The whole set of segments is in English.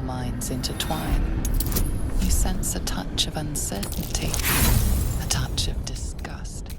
minds intertwine, you sense a touch of uncertainty, a touch of disgust.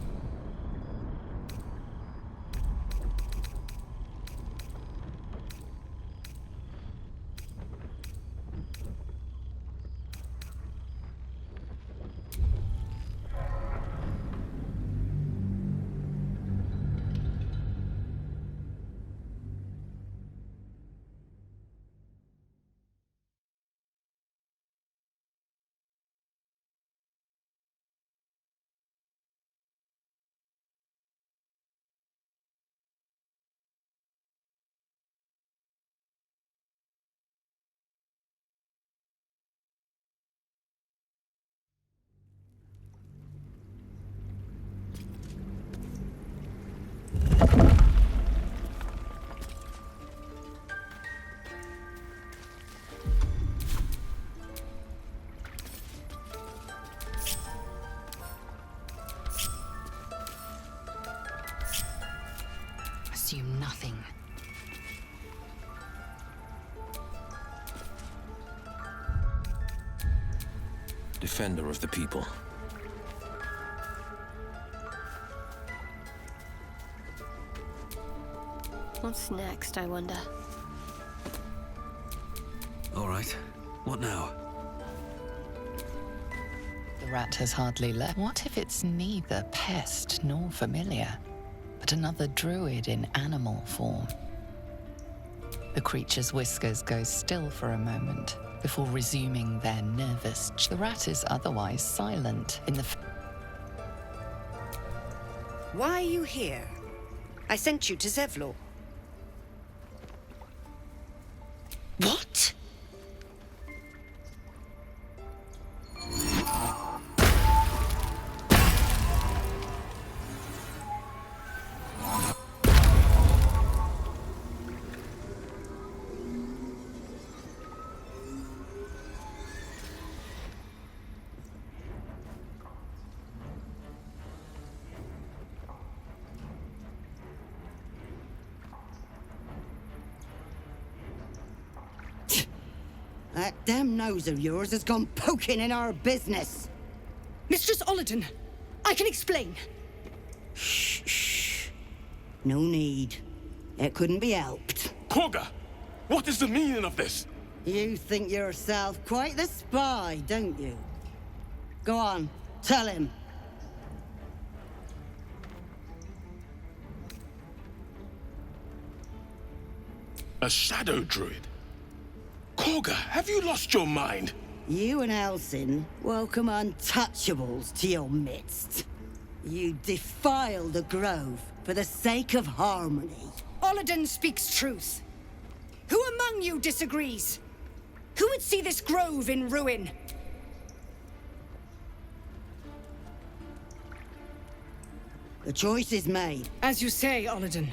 Assume nothing. Defender of the people. What's next, I wonder? All right. What now? The rat has hardly left. What if it's neither pest nor familiar, but another druid in animal form? The creature's whiskers go still for a moment before resuming their nervous. The rat is otherwise silent in the. Why are you here? I sent you to Zevlor. What? That damn nose of yours has gone poking in our business. Mistress Ollerton, I can explain. Shh. No need. It couldn't be helped. Korga, what is the meaning of this? You think yourself quite the spy, don't you? Go on, tell him. A shadow druid? Korga, have you lost your mind? You and Elsin welcome untouchables to your midst. You defile the grove for the sake of harmony. Ollerton speaks truth. Who among you disagrees? Who would see this grove in ruin? The choice is made. As you say, Ollerton.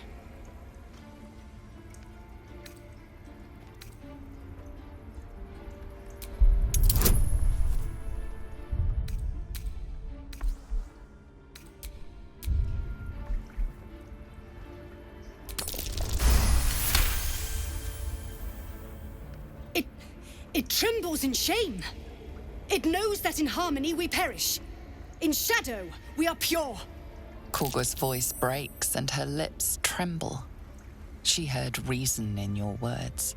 It trembles in shame. It knows that in harmony we perish. In shadow, we are pure. Korga's voice breaks and her lips tremble. She heard reason in your words.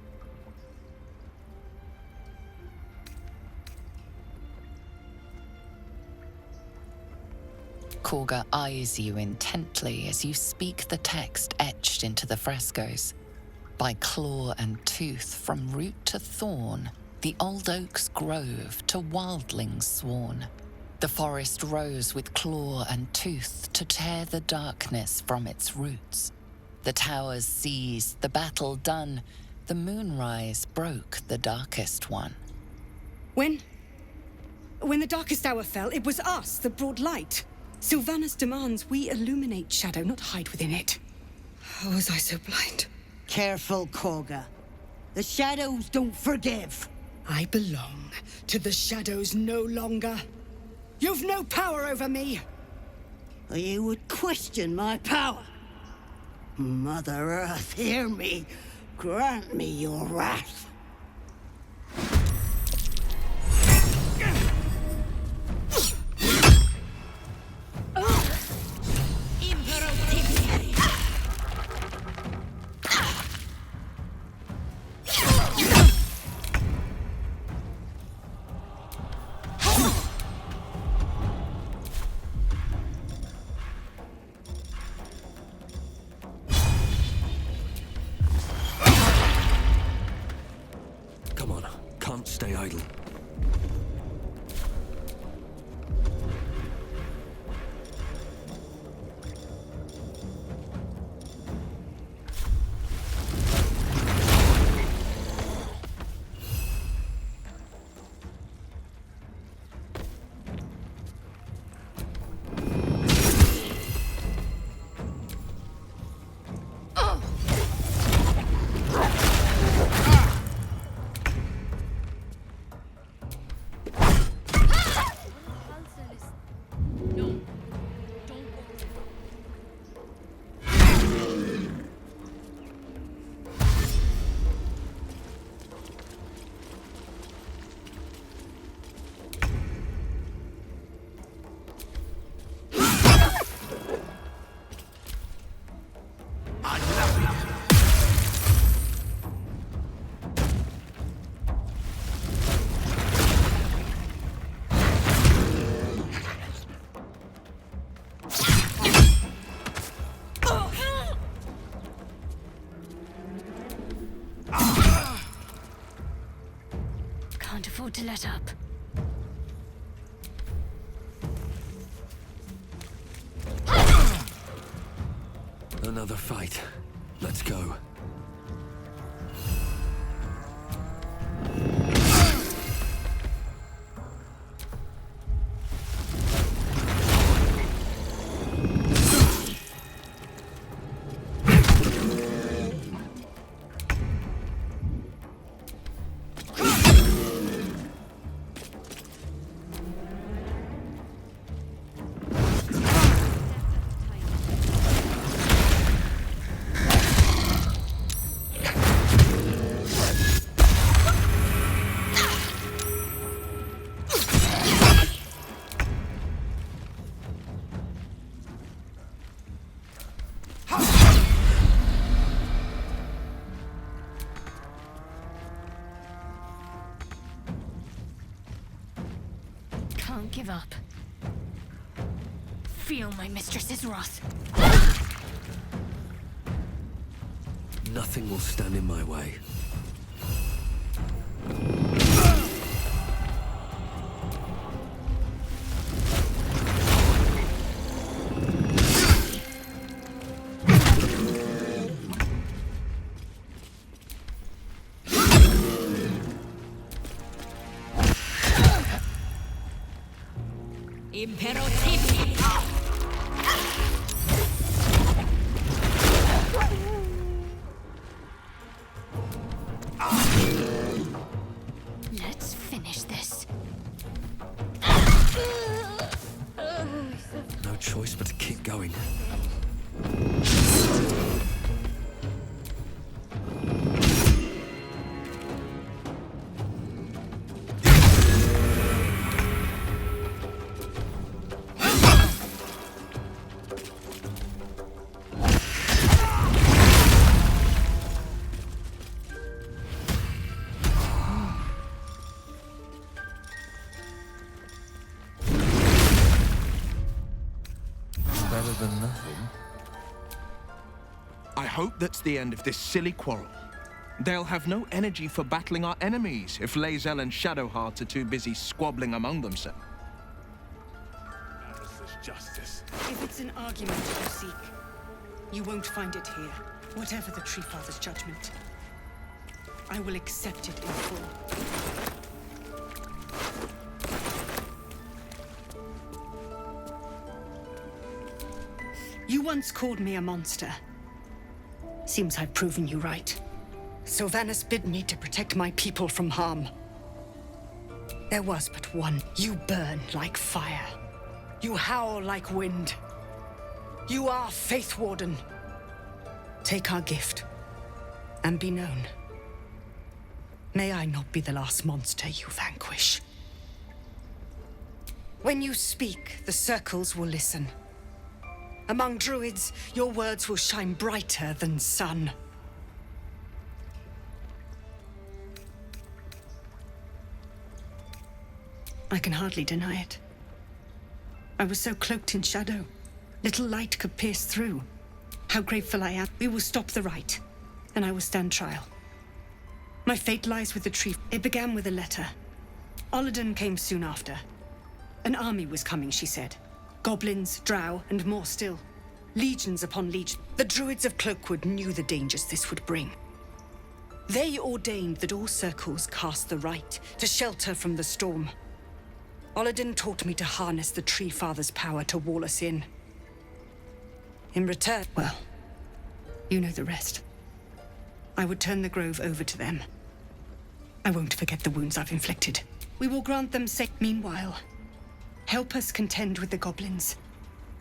Korga eyes you intently as you speak the text etched into the frescoes. By claw and tooth, from root to thorn, the old oak's grove to wildlings sworn. The forest rose with claw and tooth to tear the darkness from its roots. The towers seized, the battle done, the moonrise broke the darkest one. When the darkest hour fell, it was us that brought light. Sylvanas demands we illuminate shadow, not hide within it. How was I so blind? Careful, Korga. The shadows don't forgive. I belong to the shadows no longer. You've no power over me. You would question my power. Mother Earth, hear me. Grant me your wrath. stay idle. Can't afford to let up. Another fight. Let's go. Can't give up. Feel my mistress's wrath. Nothing will stand in my way. Let's finish this. No choice but to keep going. Better than nothing. I hope that's the end of this silly quarrel. They'll have no energy for battling our enemies if Lae'zel and Shadowheart are too busy squabbling among themselves. Justice. If it's an argument you seek, you won't find it here. Whatever the Tree Father's judgment, I will accept it in full. You once called me a monster. Seems I've proven you right. Sylvanas bid me to protect my people from harm. There was but one. You burn like fire. You howl like wind. You are Faith Warden. Take our gift, and be known. May I not be the last monster you vanquish. When you speak, the circles will listen. Among Druids, your words will shine brighter than sun. I can hardly deny it. I was so cloaked in shadow, little light could pierce through. How grateful I am. We will stop the rite, and I will stand trial. My fate lies with the tree. It began with a letter. Olladin came soon after. An army was coming, she said. Goblins, drow, and more still. Legions upon legions. The Druids of Cloakwood knew the dangers this would bring. They ordained that all circles cast the rite to shelter from the storm. Olladin taught me to harness the Tree Father's power to wall us in. In return, well, you know the rest. I would turn the grove over to them. I won't forget the wounds I've inflicted. We will grant them safe. Meanwhile, help us contend with the goblins.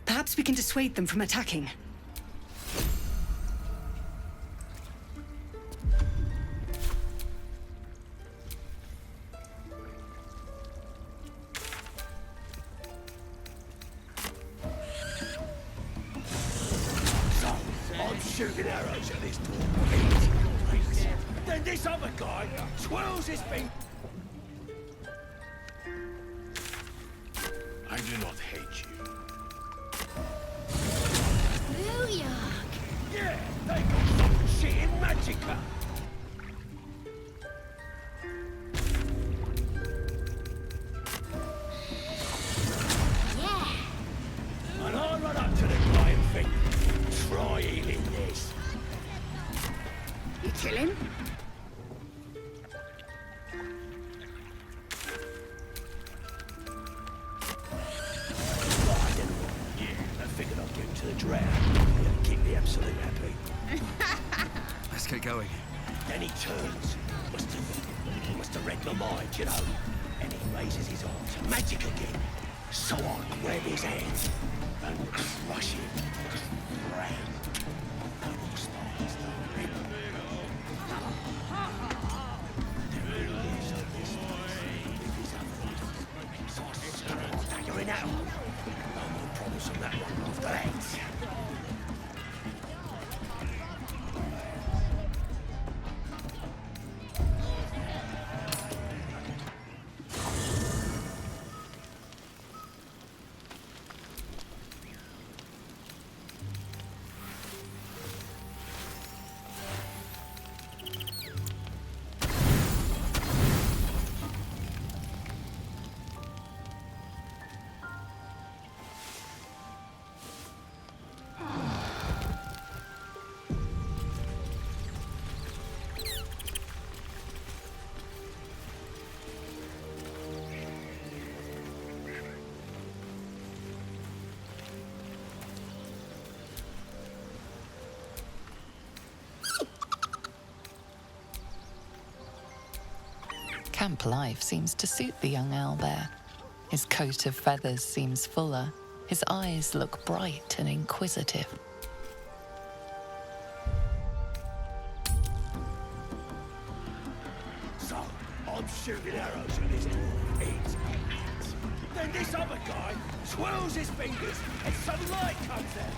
Perhaps we can dissuade them from attacking. I'm shooting arrows at this poor Then this other guy twirls his finger. I do not hate you. Booyah! Yeah, they got some shit in Magicka. Yeah! And I run up to the guy and think, try healing this. You kill him? I figured I'd give him to the drow. He'd keep me absolutely happy. Let's get going. Then he turns. Must have read my mind, you know. And he raises his arm to magic again. So I grab his hand and crush him. Cram. You're in that one. No more problems from that one after that. Camp life seems to suit the young owlbear. His coat of feathers seems fuller. His eyes look bright and inquisitive. So, I'm shooting arrows at this dwarf. It's Then this other guy twirls his fingers and some light comes out.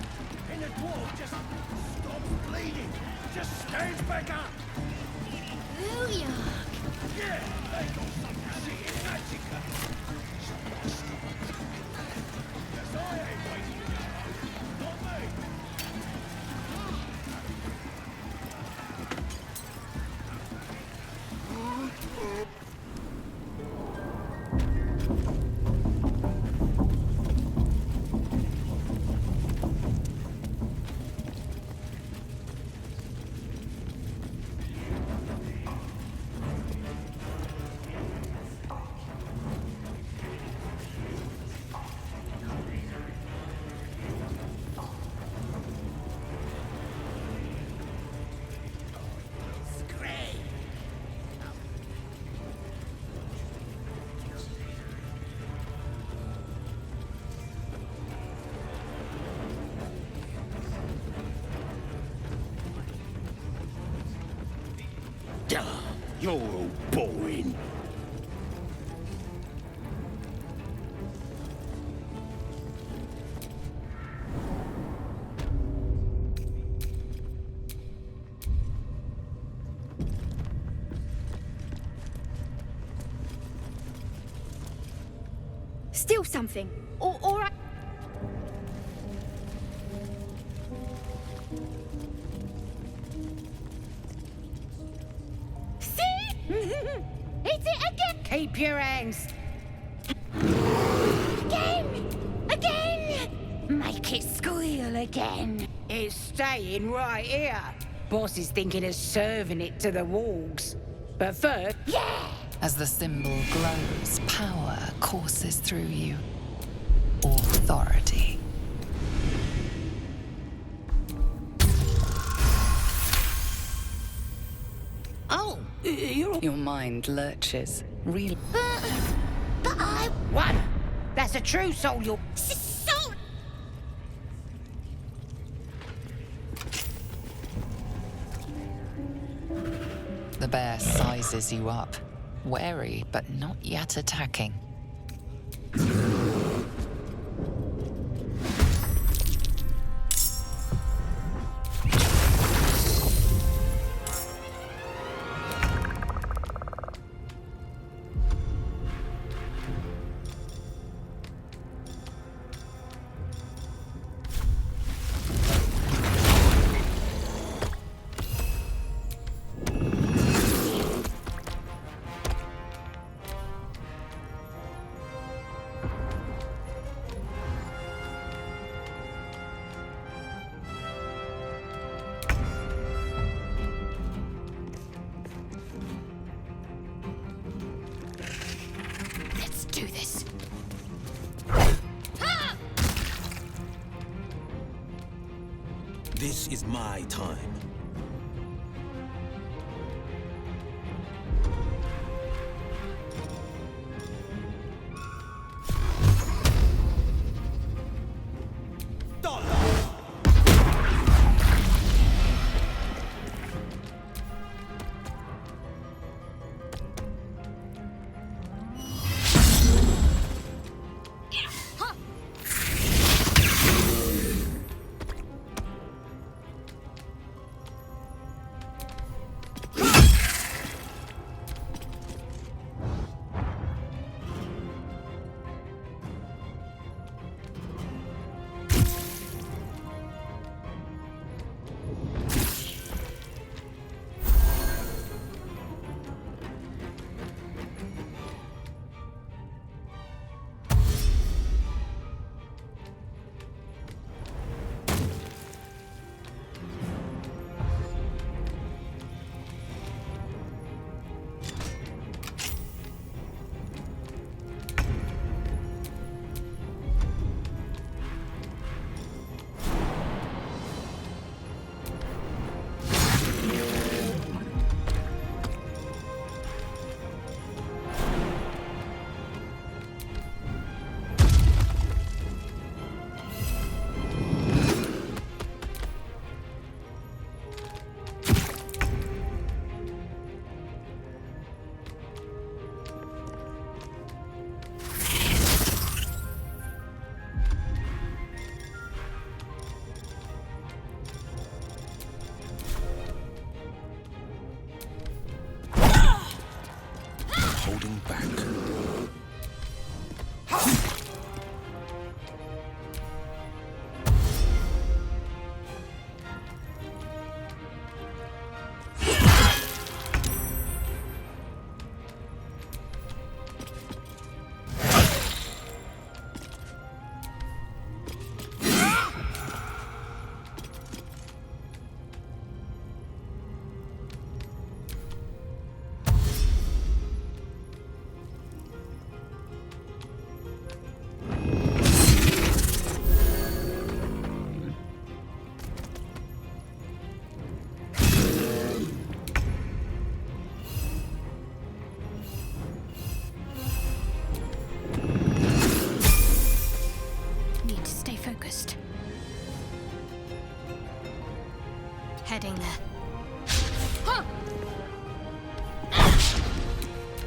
And the dwarf just stops bleeding. Just stands back up. Booyah! Yeah, they got some shit in Magicka. Yes, I ain't waiting for you. Not me. You're all boring. Steal something. Or I... See? It's it again! Keep your hands. Again! Make it squeal again. It's staying right here. Boss is thinking of serving it to the wargs. But first, Yeah! As the symbol glows, power courses through you. Authority. oh, you're Your mind lurches. Real. But I... one. That's a true soul. You're So... The bear sizes you up. Wary, but not yet attacking. Let's do this. This is my time. Holding back. Need to stay focused. Heading there.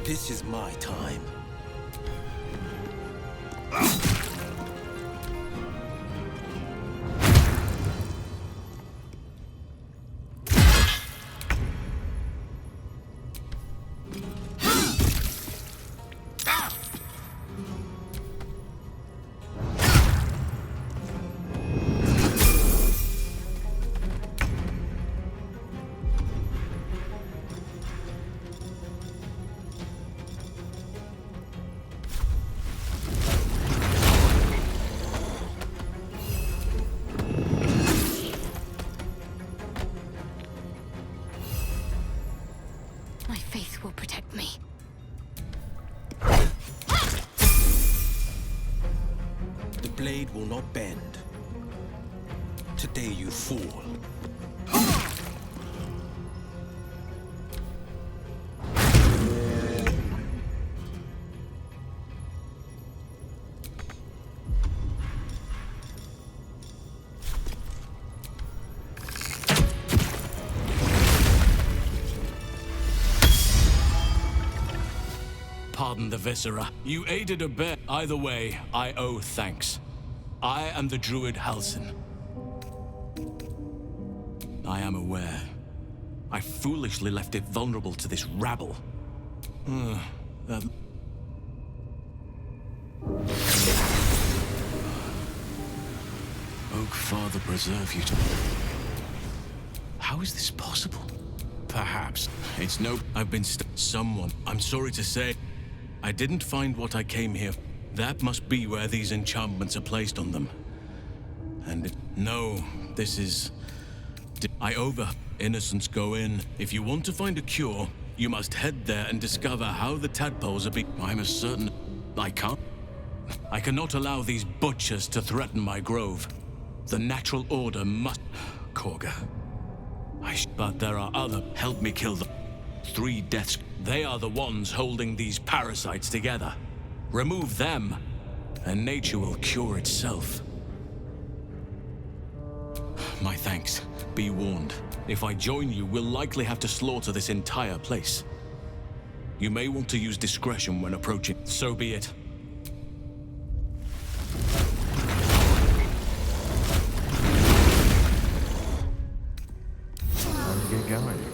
This is my time. truth will protect me. The blade will not bend. Today you fall. Pardon the viscera. You aided a bear. Either way, I owe thanks. I am the Druid Halsin. I am aware. I foolishly left it vulnerable to this rabble. That... Oak Father preserve you. How is this possible? Perhaps. It's no... I've been someone. I'm sorry to say, I didn't find what I came here. That must be where these enchantments are placed on them. And no, this is... Innocents go in. If you want to find a cure, you must head there and discover how the tadpoles are I'm as certain... I can't... I cannot allow these butchers to threaten my grove. The natural order must... Korga. But there are other... Help me kill them. 3 deaths. They are the ones holding these parasites together. Remove them, and nature will cure itself. My thanks. Be warned. If I join you, we'll likely have to slaughter this entire place. You may want to use discretion when approaching. So be it. Time to get going.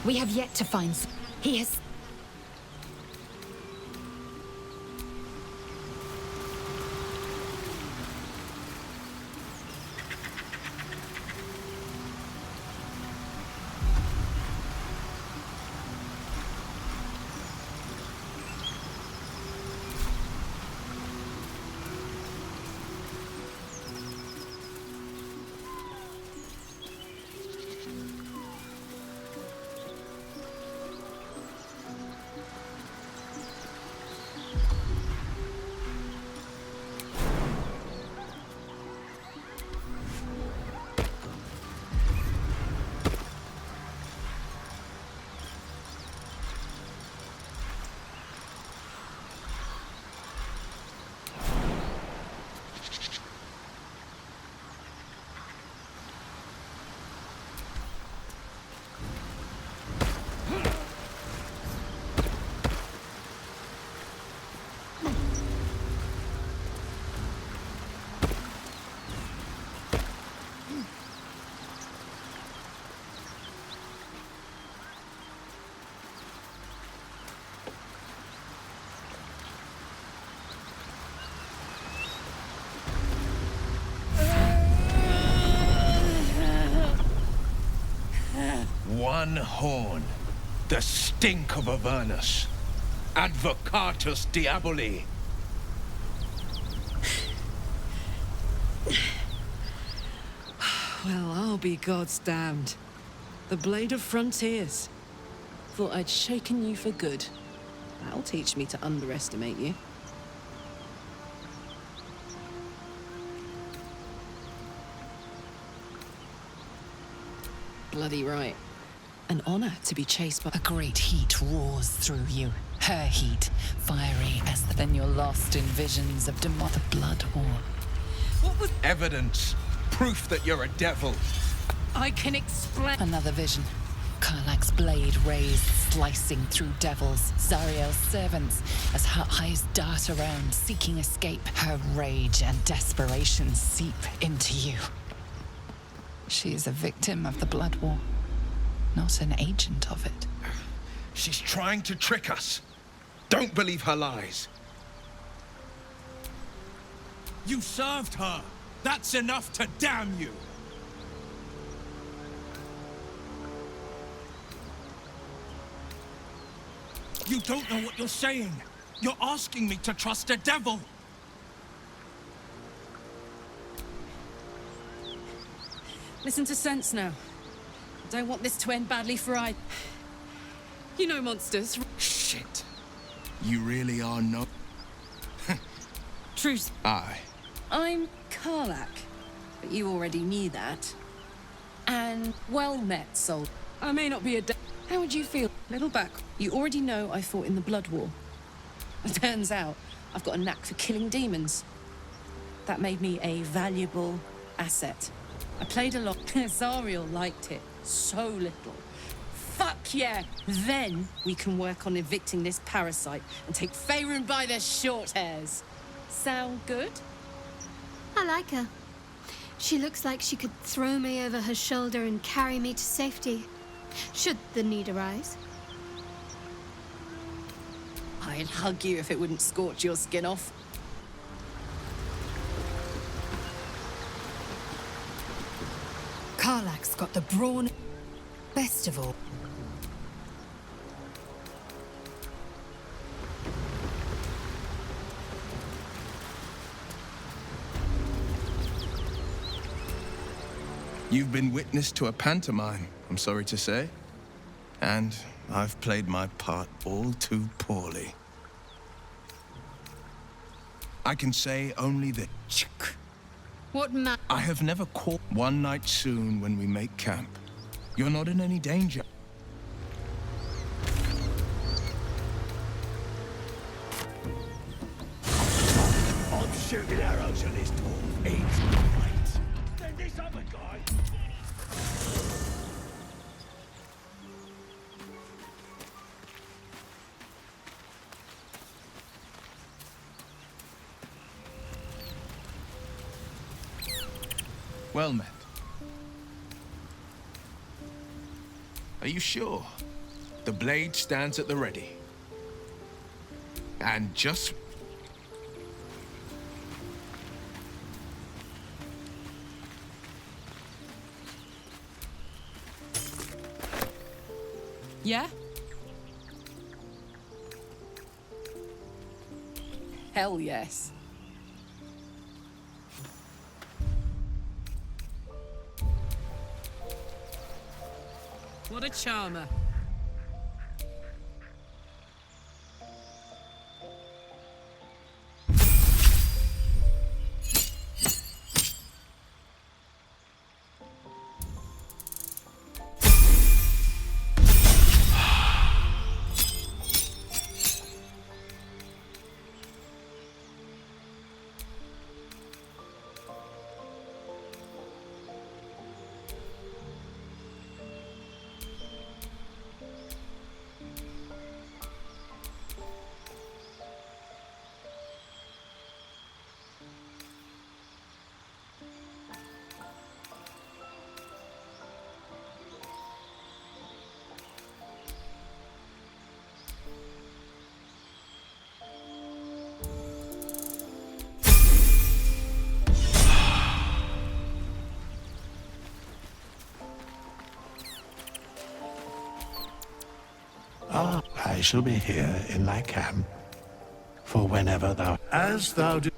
We have yet to find... He has... One horn. The stink of Avernus. Advocatus Diaboli. Well, I'll be God's damned. The Blade of Frontiers. Thought I'd shaken you for good. That'll teach me to underestimate you. Bloody right. An honor to be chased by... A great heat roars through you. Her heat, fiery as then you're lost in visions of the blood war. What was... Evidence. Proof that you're a devil. I can explain... Another vision. Karlach's blade raised, slicing through devils, Zariel's servants, as her eyes dart around, seeking escape. Her rage and desperation seep into you. She is a victim of the blood war, not an agent of it. She's trying to trick us. Don't believe her lies. You served her. That's enough to damn you. You don't know what you're saying. You're asking me to trust a devil. Listen to sense now. I don't want this to end badly for I... You know monsters. Shit. You really are no... Truce. Aye. I'm Karlach, but you already knew that. And well met, soul. I may not be a... How would you feel? Little back. You already know I fought in the Blood War. It turns out I've got a knack for killing demons. That made me a valuable asset. I played a lot. Zariel liked it. So little. Fuck yeah! Then we can work on evicting this parasite and take Faerun by their short hairs. Sound good? I like her. She looks like she could throw me over her shoulder and carry me to safety, should the need arise. I'd hug you if it wouldn't scorch your skin off. Karlach's got the brawn. Best of all. You've been witness to a pantomime, I'm sorry to say. And I've played my part all too poorly. I can say only that... What I have never caught one night soon when we make camp. You're not in any danger. I'm shooting arrows at this dwarf. It's great. Then this other guy... Well met. Are you sure? The blade stands at the ready. And just... Yeah? Hell yes. What a charmer. I shall be here in thy camp, for whenever thou, as thou do.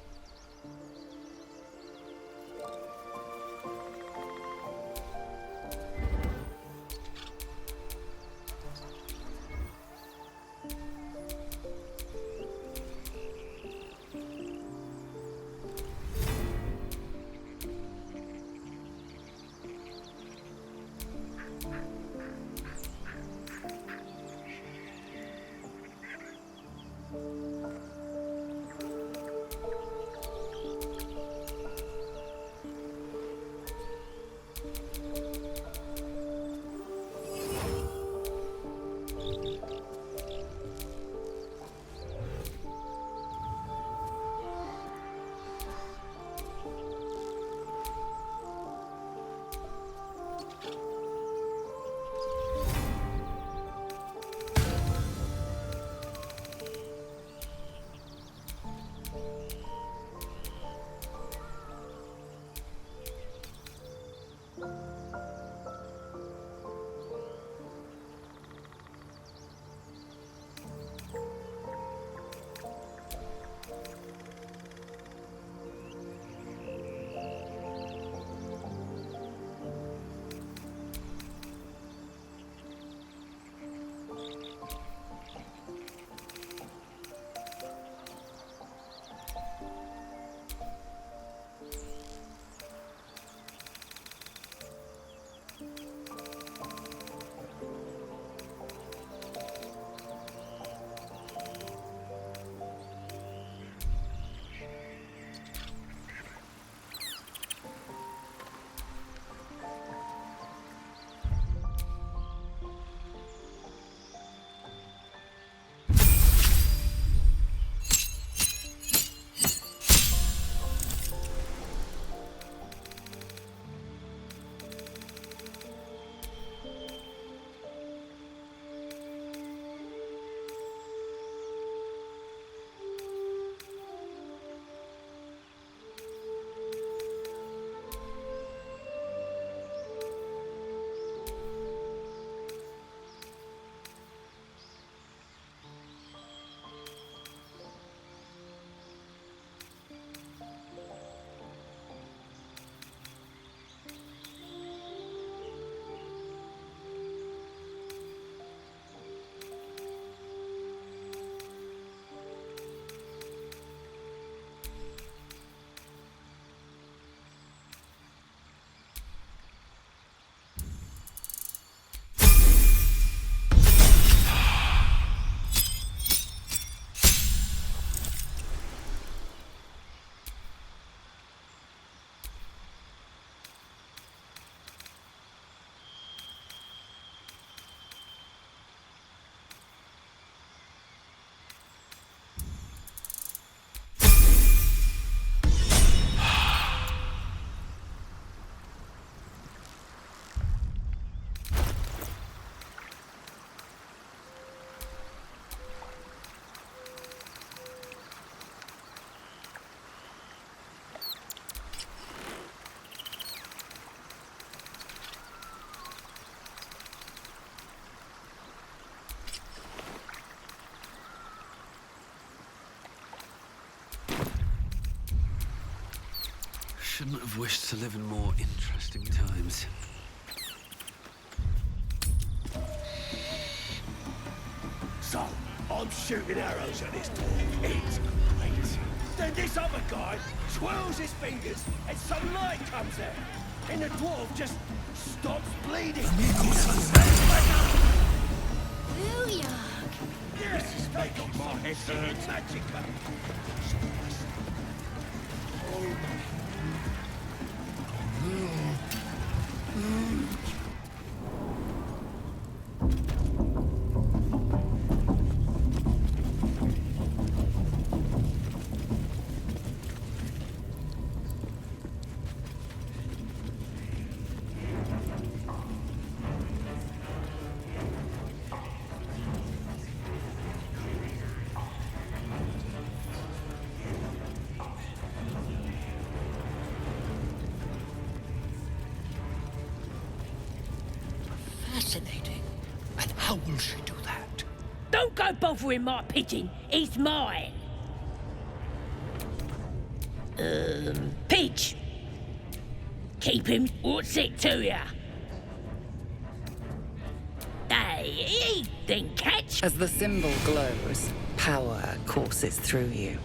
shouldn't have wished to live in more interesting times. So, I'm shooting arrows at this dwarf. It's great. Then this other guy twirls his fingers and some light comes out. And the dwarf just stops bleeding. Booyah! This is making my head hurt. Magica. Fascinating. And how will she do that? Don't go bothering my pigeon. He's mine. Pidge. Keep him. What's it to ya? Hey, he didn't catch. As the symbol glows, power courses through you.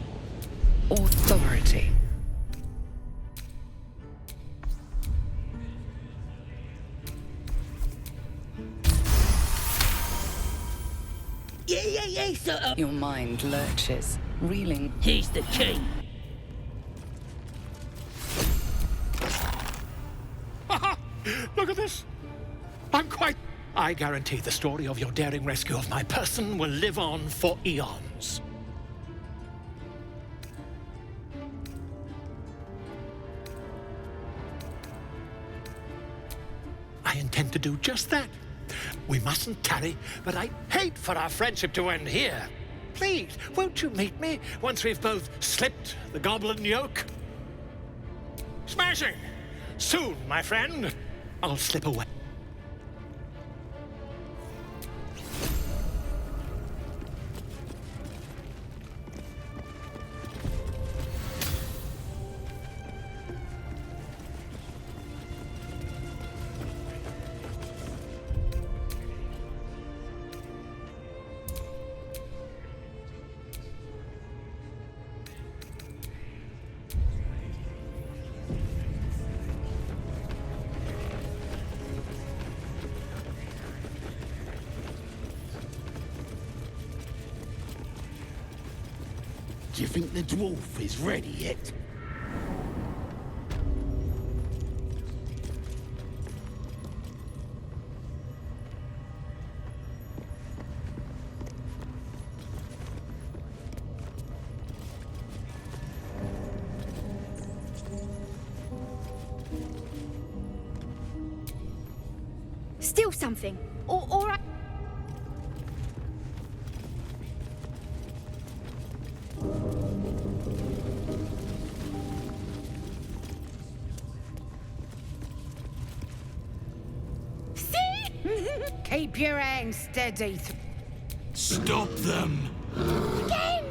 Authority. Yeah, sir. Your mind lurches, reeling. Here's the key. Look at this. I guarantee the story of your daring rescue of my person will live on for eons. I intend to do just that. We mustn't tarry, but I hate for our friendship to end here. Please, won't you meet me once we've both slipped the goblin yoke? Smashing! Soon, my friend. I'll slip away. Do you think the dwarf is ready yet? Steal something. Or I... Keep your hands steady. Stop them! Again!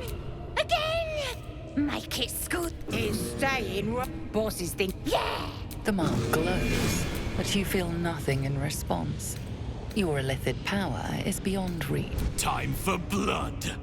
Make it good. He's staying. Bosses think. Yeah! The mark glows, but you feel nothing in response. Your illithid power is beyond reach. Time for blood!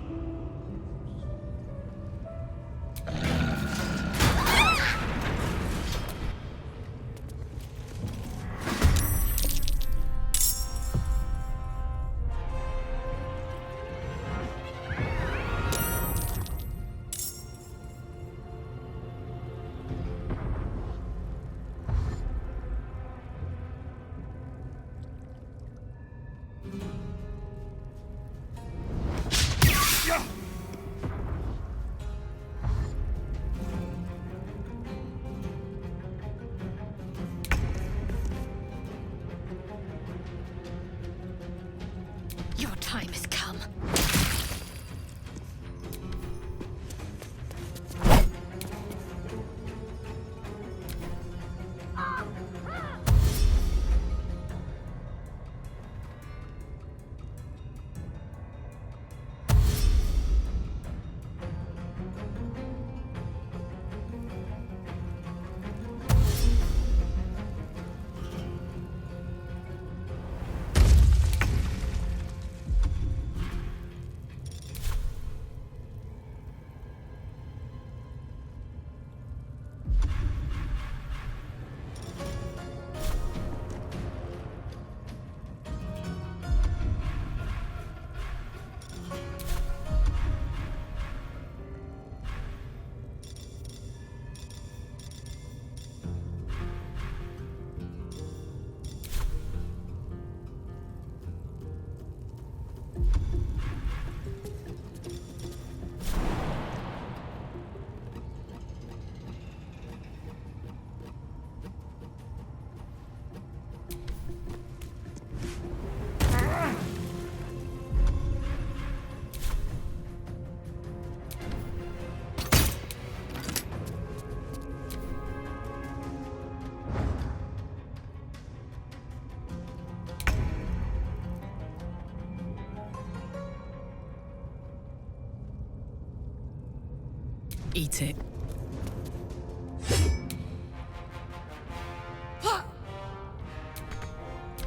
Eat it.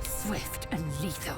Swift and lethal.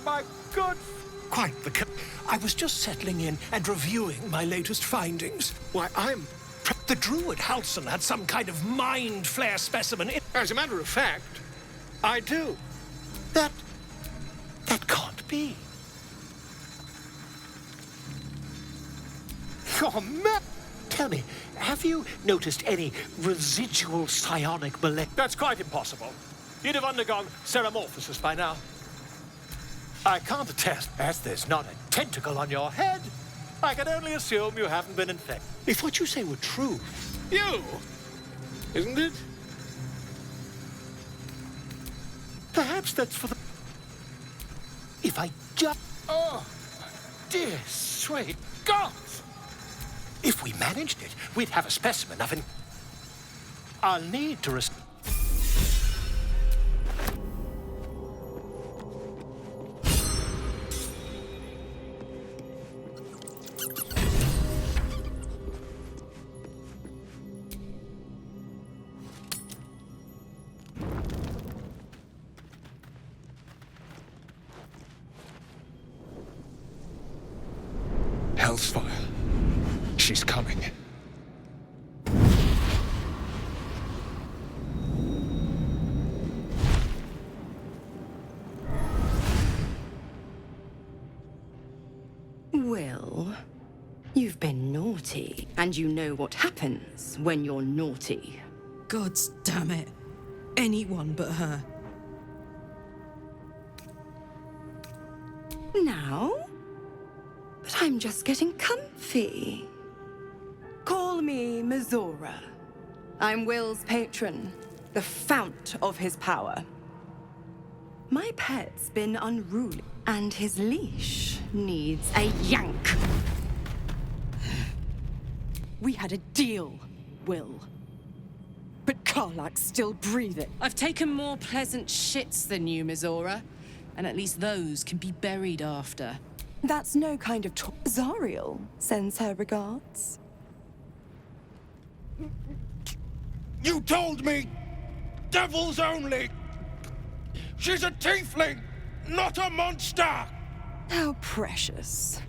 My good... Quite the... I was just settling in and reviewing my latest findings. Why, the Druid Halson had some kind of mind flare specimen. As a matter of fact, I do. That can't be. Oh, man. Tell me, have you noticed any residual psionic molecular... That's quite impossible. You'd have undergone ceramorphosis by now. I can't attest, as there's not a tentacle on your head. I can only assume you haven't been infected. If what you say were true, isn't it? Perhaps that's for the... If I just... Oh, dear sweet God! If we managed it, we'd have a specimen of an... I'll need to... Hell's fire. She's coming. Well, you've been naughty, and you know what happens when you're naughty. God damn it. Anyone but her. Now? But I'm just getting comfy. Call me Mizora. I'm Will's patron, the fount of his power. My pet's been unruly, and his leash needs a yank. We had a deal, Will. But Karlak's still breathing. I've taken more pleasant shits than you, Mizora. And at least those can be buried after. That's no kind of Zariel sends her regards. You told me! Devils only! She's a tiefling, not a monster! How precious.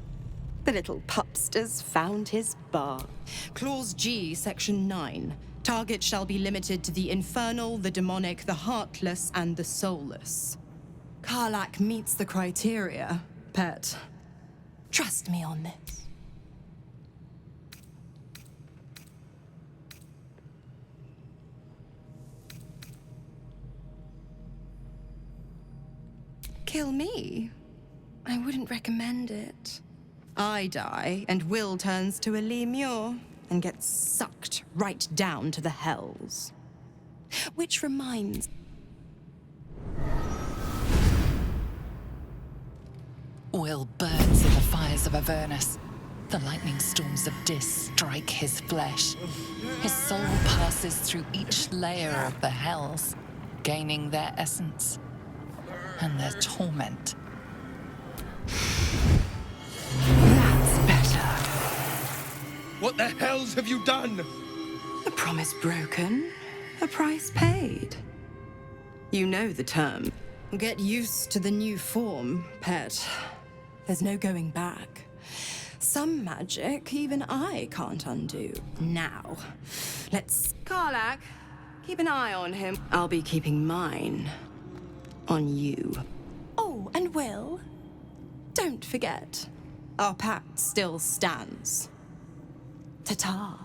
The little pupster's found his bar. Clause G, Section 9. Target shall be limited to the infernal, the demonic, the heartless, and the soulless. Karlak meets the criteria, pet. Trust me on this. Kill me? I wouldn't recommend it. I die, and Will turns to a lemure and gets sucked right down to the hells. Which reminds... Will burns in the fires of Avernus. The lightning storms of Dis strike his flesh. His soul passes through each layer of the hells, gaining their essence and their torment. That's better. What the hells have you done? A promise broken, a price paid. You know the term. Get used to the new form, pet. There's no going back. Some magic even I can't undo. Now, let's... Karlach, keep an eye on him. I'll be keeping mine on you. Oh, and Will, don't forget, our pact still stands. Ta-ta.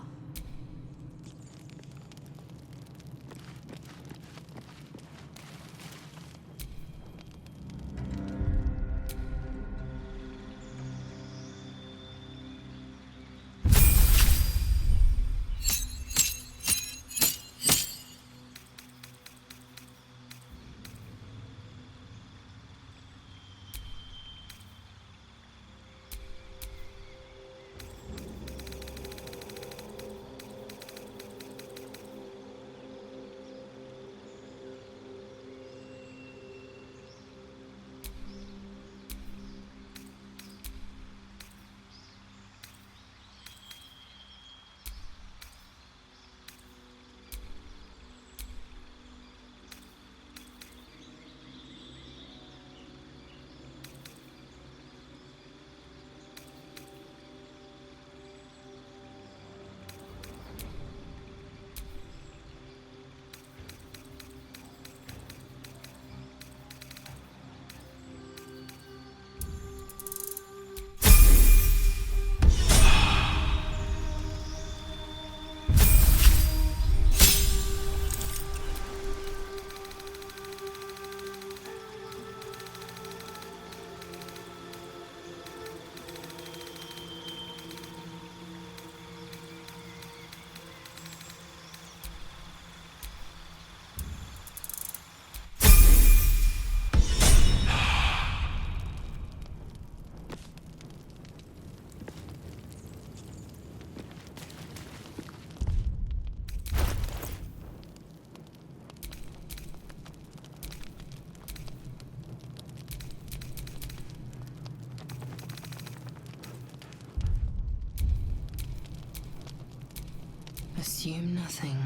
Assume nothing.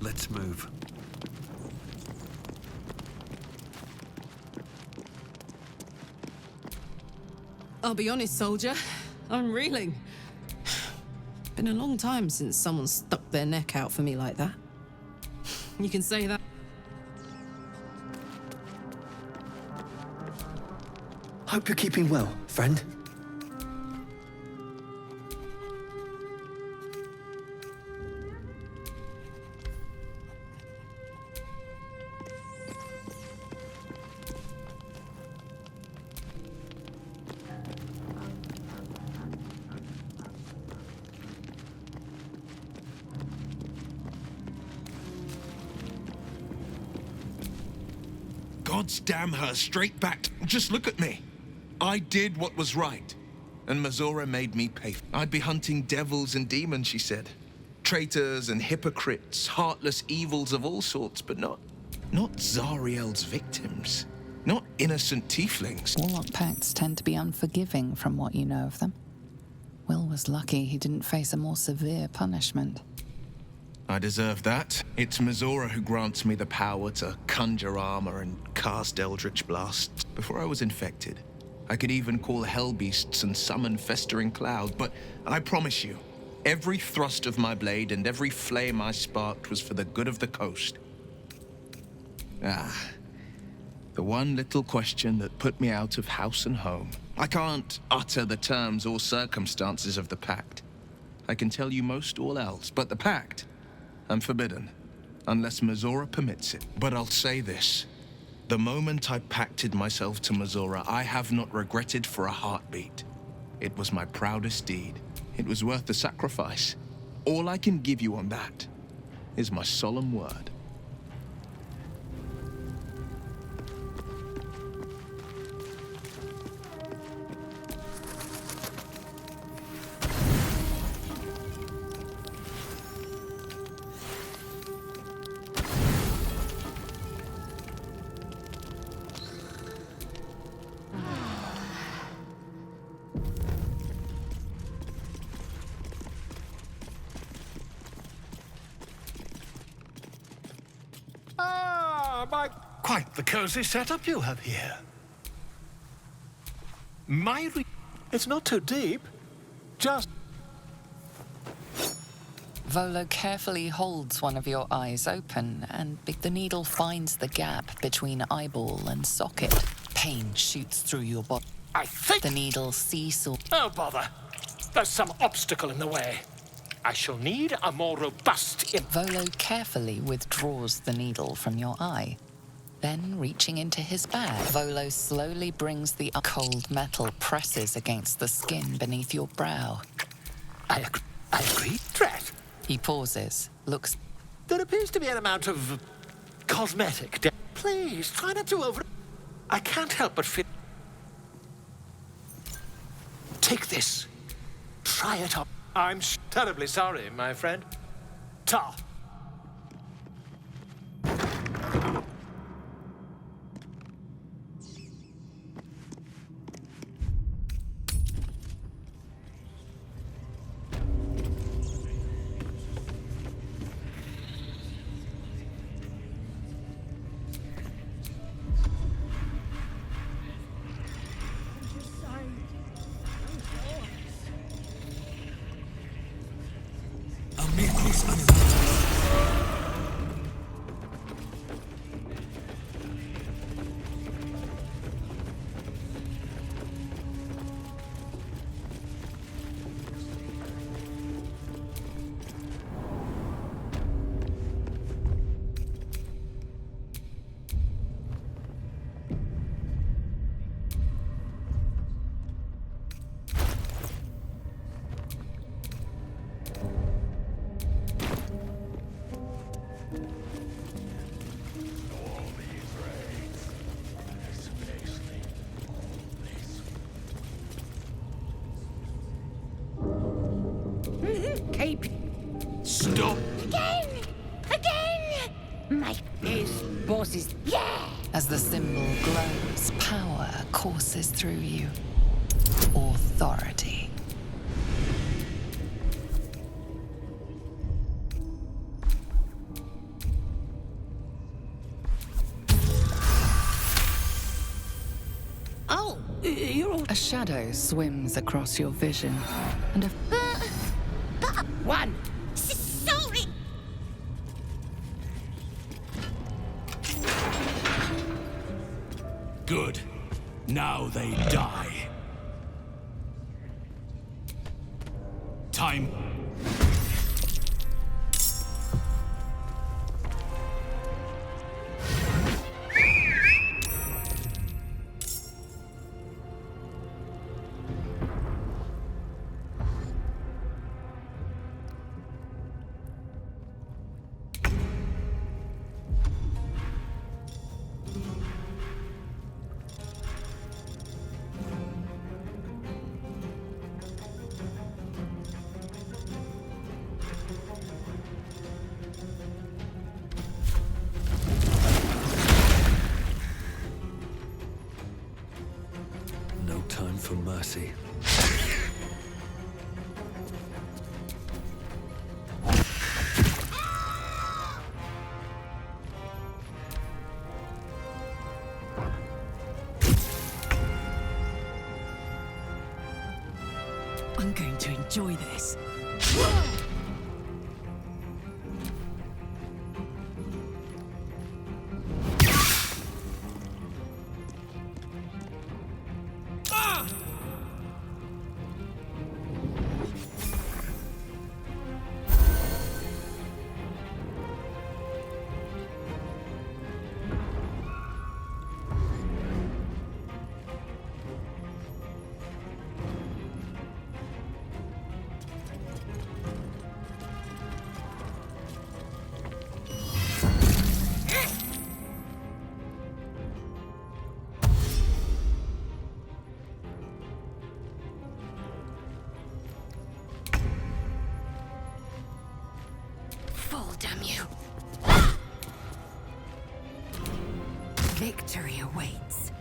Let's move. I'll be honest, soldier. I'm reeling. Been a long time since someone stuck their neck out for me like that. You can say that. Hope you're keeping well, friend. God's damn her, straight back. Just look at me. I did what was right, and Mazora made me pay. I'd be hunting devils and demons, she said. Traitors and hypocrites, heartless evils of all sorts, but not Zariel's victims. Not innocent tieflings. Warlock pacts tend to be unforgiving from what you know of them. Will was lucky he didn't face a more severe punishment. I deserve that. It's Mizora who grants me the power to conjure armor and cast eldritch blasts. Before I was infected, I could even call hell beasts and summon festering cloud, but I promise you, every thrust of my blade and every flame I sparked was for the good of the coast. The one little question that put me out of house and home. I can't utter the terms or circumstances of the pact. I can tell you most all else, but the pact, I'm forbidden, unless Mizora permits it. But I'll say this. The moment I pacted myself to Mizora, I have not regretted for a heartbeat. It was my proudest deed. It was worth the sacrifice. All I can give you on that is my solemn word. Quite the cozy setup you have here. It's not too deep. Just... Volo carefully holds one of your eyes open, and the needle finds the gap between eyeball and socket. Pain shoots through your body. I think... The needle seesaws. Oh, bother. There's some obstacle in the way. I shall need a more robust... Volo carefully withdraws the needle from your eye. Then, reaching into his bag, Volo slowly brings the cold metal presses against the skin beneath your brow. I agree, Drat. He pauses, looks... There appears to be an amount of cosmetic... Please, try not to over... I can't help but feel... Take this. Try it on. I'm terribly sorry, my friend. Ta. Stop! Again! My boss is... Yeah! As the symbol glows, power courses through you. Authority. Oh, you're all... A shadow swims across your vision, and a... One! Sorry! Good. Now they die. Time. No time for mercy. I'm going to enjoy this. Fall, damn you. Victory awaits.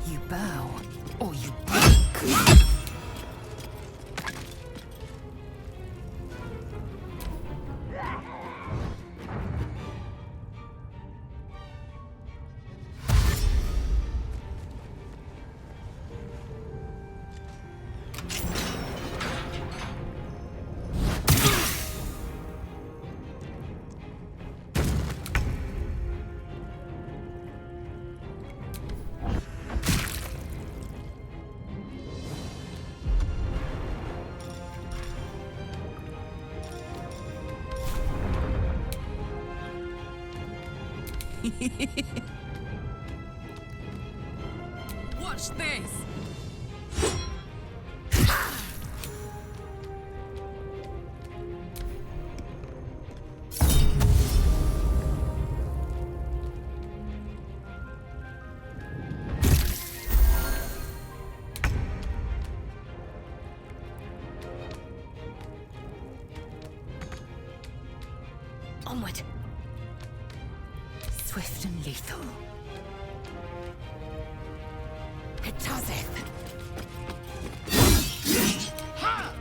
You bow, or you break. Watch this! Onward. Swift and lethal. It does it. Ha!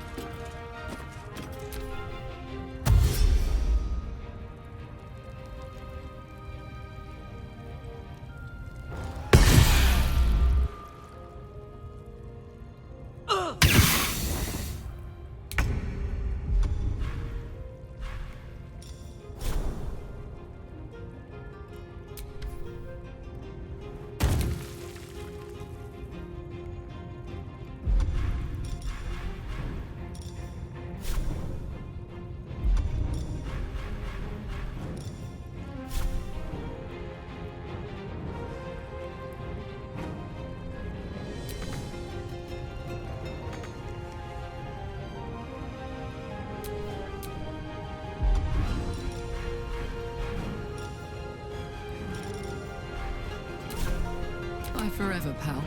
Bye forever, pal.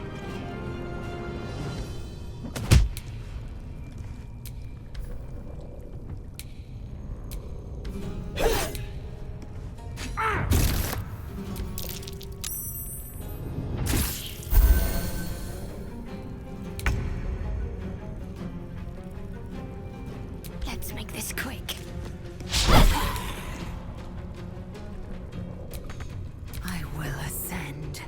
Let's make this quick. I will ascend.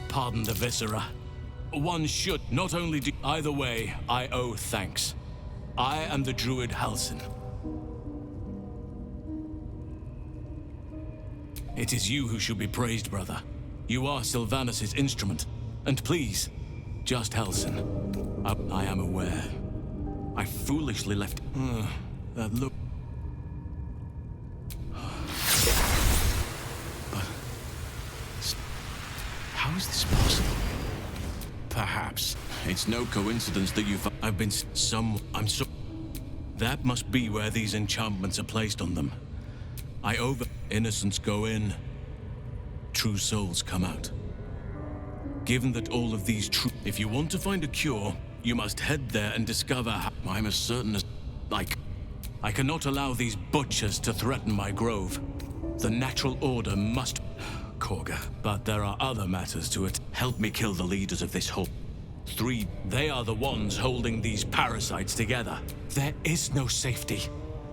Pardon the viscera. One should not only do... Either way, I owe thanks. I am the Druid Halsin. It is you who should be praised, brother. You are Sylvanas' instrument. And please, just Halsin. I am aware. I foolishly left... that look... But... How is this possible? Perhaps. It's no coincidence that I've been I'm so... That must be where these enchantments are placed on them. Innocents go in. True souls come out. Given that all of these If you want to find a cure, you must head there and discover how... I'm as certain as... I cannot allow these butchers to threaten my grove. The natural order must... Korga. But there are other matters to it. Help me kill the leaders of this whole... 3. They are the ones holding these parasites together. There is no safety.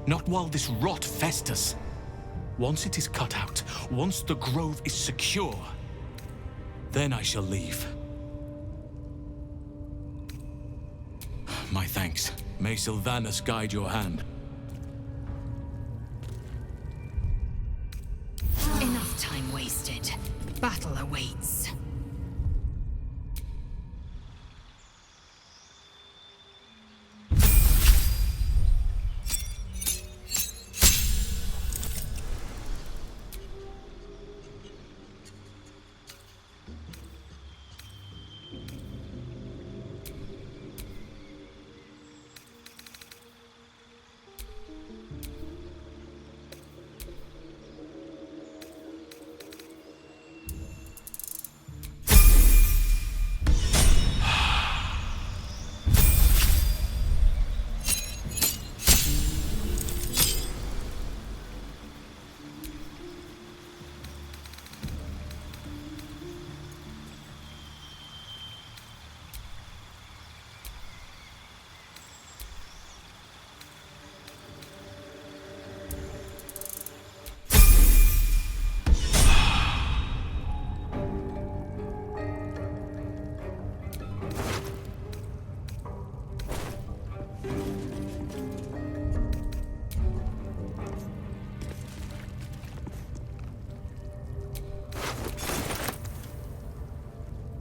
Not while this rot festers. Once it is cut out, once the grove is secure, then I shall leave. My thanks. May Sylvanus guide your hand. Enough time wasted. Battle awaits.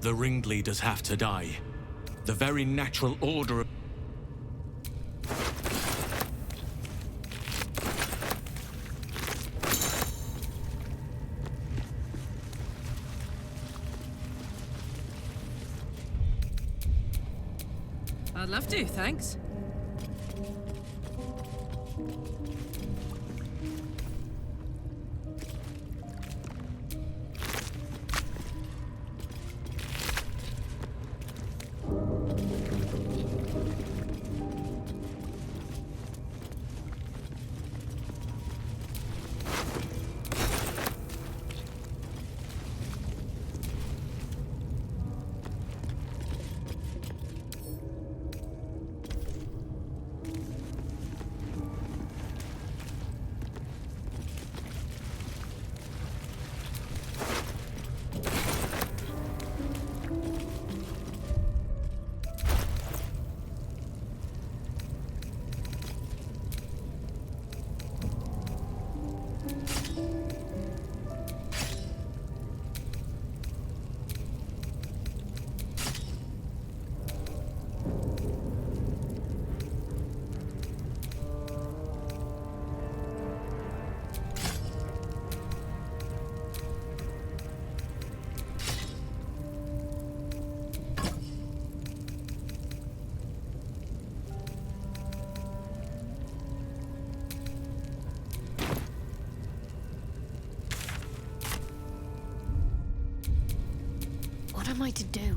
The ringleaders have to die. The very natural order of... I'd love to, thanks. What am I to do?